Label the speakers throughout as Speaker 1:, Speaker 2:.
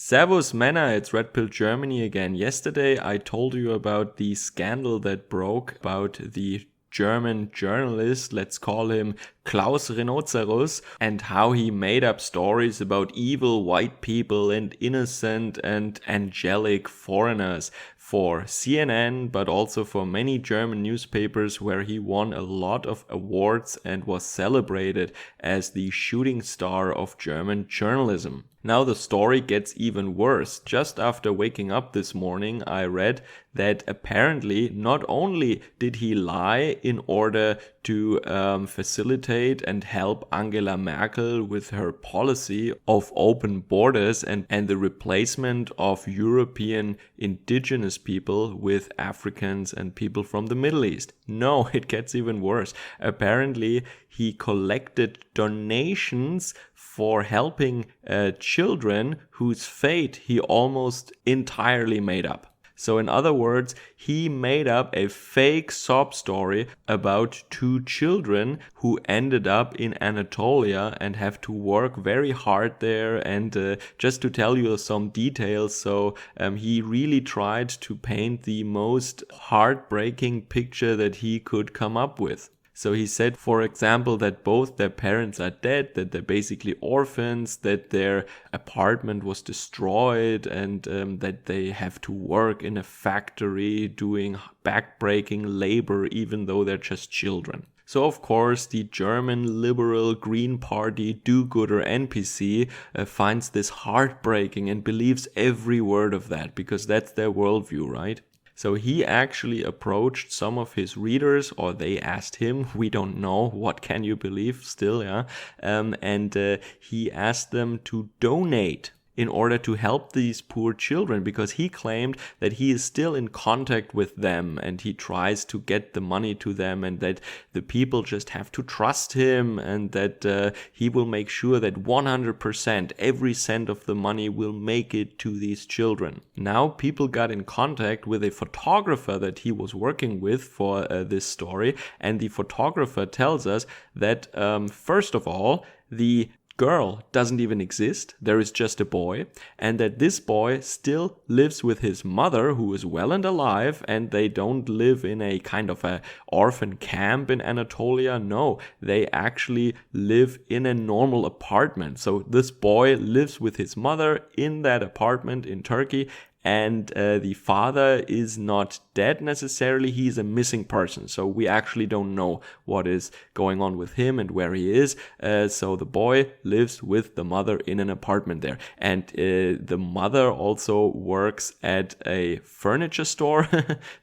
Speaker 1: Servus Männer, it's Red Pill Germany again. Yesterday I told you about the scandal that broke about the German journalist, let's call him Klaus Rhinoceros, and how he made up stories about evil white people and innocent and angelic foreigners for CNN, but also for many German newspapers, where he won a lot of awards and was celebrated as the shooting star of German journalism. Now the story gets even worse. Just after waking up this morning, I read that apparently not only did he lie in order to facilitate and help Angela Merkel with her policy of open borders and the replacement of European indigenous people with Africans and people from the Middle East. No, it gets even worse. Apparently, he collected donations for helping children whose fate he almost entirely made up. So in other words, he made up a fake sob story about two children who ended up in Anatolia and have to work very hard there. And just to tell you some details, so he really tried to paint the most heartbreaking picture that he could come up with. So he said, for example, that both their parents are dead, that they're basically orphans, that their apartment was destroyed, and that they have to work in a factory doing backbreaking labor even though they're just children. So of course the German liberal Green Party do-gooder NPC finds this heartbreaking and believes every word of that, because that's their worldview, right? So he actually approached some of his readers, or they asked him, we don't know, what can you believe still, yeah? And he asked them to donate in order to help these poor children, because he claimed that he is still in contact with them and he tries to get the money to them, and that the people just have to trust him, and that he will make sure that 100% every cent of the money will make it to these children. Now people got in contact with a photographer that he was working with for this story, and the photographer tells us that first of all, the girl doesn't even exist, there is just a boy, and that this boy still lives with his mother, who is well and alive, and they don't live in a kind of a orphan camp in Anatolia. No, they actually live in a normal apartment. So this boy lives with his mother in that apartment in Turkey, and the father is not dead necessarily, he's a missing person. So we actually don't know what is going on with him and where he is. So the boy lives with the mother in an apartment there. And the mother also works at a furniture store,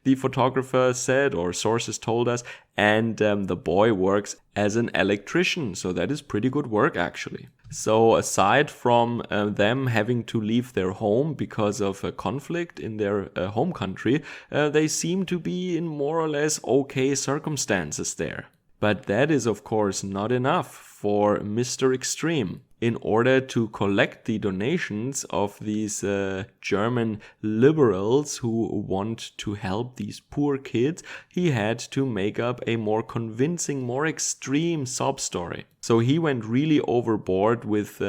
Speaker 1: the photographer said, or sources told us. And the boy works as an electrician. So that is pretty good work, actually. So aside from them having to leave their home because of a conflict in their home country, they seem to be in more or less okay circumstances there. But that is of course not enough for Mr. Extreme. In order to collect the donations of these German liberals who want to help these poor kids, he had to make up a more convincing, more extreme sob story. So he went really overboard with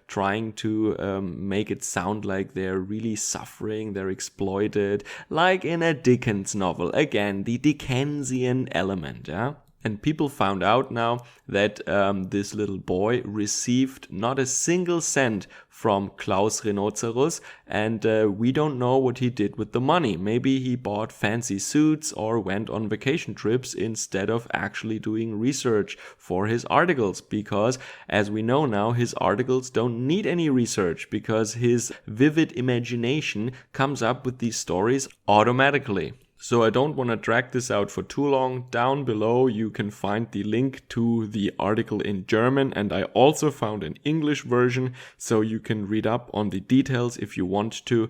Speaker 1: trying to make it sound like they're really suffering, they're exploited, like in a Dickens novel. Again, the Dickensian element, yeah? And people found out now that this little boy received not a single cent from Klaus Rhinoceros, and we don't know what he did with the money. Maybe he bought fancy suits or went on vacation trips instead of actually doing research for his articles, because as we know now, his articles don't need any research, because his vivid imagination comes up with these stories automatically. So I don't want to drag this out for too long. Down below you can find the link to the article in German, and I also found an English version, so you can read up on the details if you want to.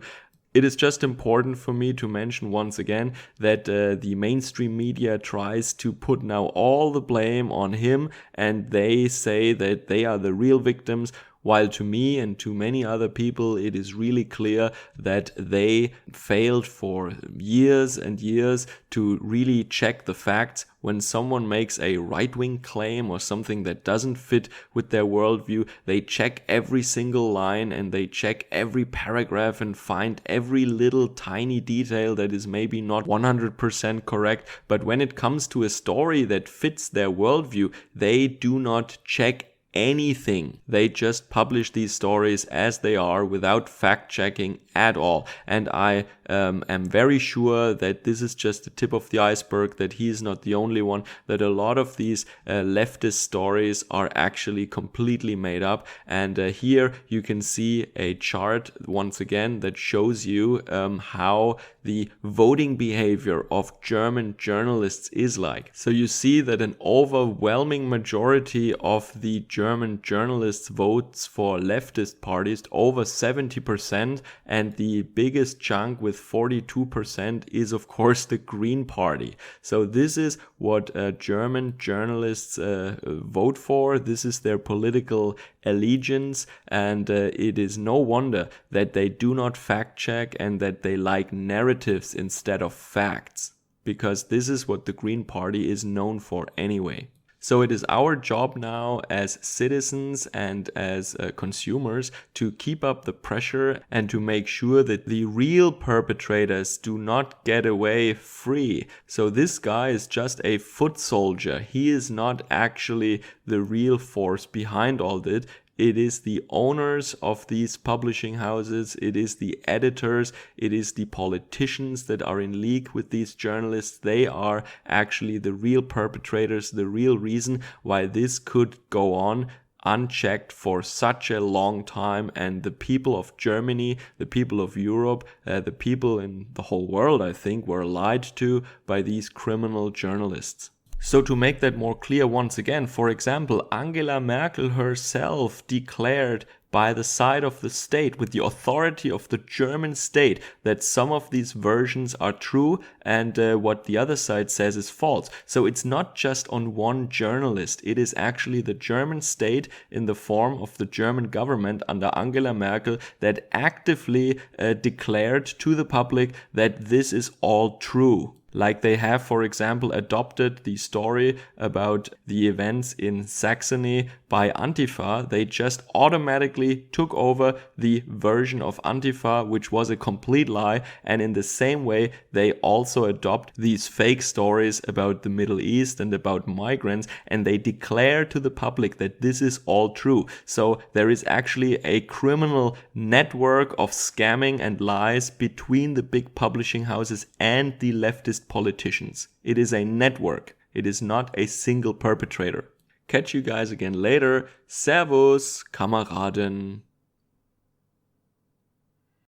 Speaker 1: It is just important for me to mention once again that the mainstream media tries to put now all the blame on him, and they say that they are the real victims, while to me and to many other people it is really clear that they failed for years and years to really check the facts. When someone makes a right-wing claim or something that doesn't fit with their worldview, they check every single line and they check every paragraph and find every little tiny detail that is maybe not 100% correct. But when it comes to a story that fits their worldview, they do not check anything. They just publish these stories as they are without fact checking at all. And I am very sure that this is just the tip of the iceberg, that he is not the only one, that a lot of these leftist stories are actually completely made up. And here you can see a chart once again that shows you how the voting behavior of German journalists is like. So you see that an overwhelming majority of the German journalists votes for leftist parties, over 70%, and the biggest chunk with 42% is of course the Green Party. So this is what German journalists vote for. This is their political allegiance, and it is no wonder that they do not fact check and that they like narratives instead of facts, because this is what the Green Party is known for anyway. So it is our job now as citizens and as consumers to keep up the pressure and to make sure that the real perpetrators do not get away free. So this guy is just a foot soldier. He is not actually the real force behind all this. It is the owners of these publishing houses, it is the editors, it is the politicians that are in league with these journalists. They are actually the real perpetrators, the real reason why this could go on unchecked for such a long time. And the people of Germany, the people of Europe, the people in the whole world, I think, were lied to by these criminal journalists. So to make that more clear once again, for example, Angela Merkel herself declared by the side of the state, with the authority of the German state, that some of these versions are true and what the other side says is false. So it's not just on one journalist. It is actually the German state in the form of the German government under Angela Merkel that actively declared to the public that this is all true. Like they have, for example, adopted the story about the events in Saxony by Antifa. They just automatically took over the version of Antifa, which was a complete lie. And in the same way, they also adopt these fake stories about the Middle East and about migrants, and they declare to the public that this is all true. So there is actually a criminal network of scamming and lies between the big publishing houses and the leftist politicians. It is a network. It is not a single perpetrator. Catch you guys again later. Servus, Kameraden.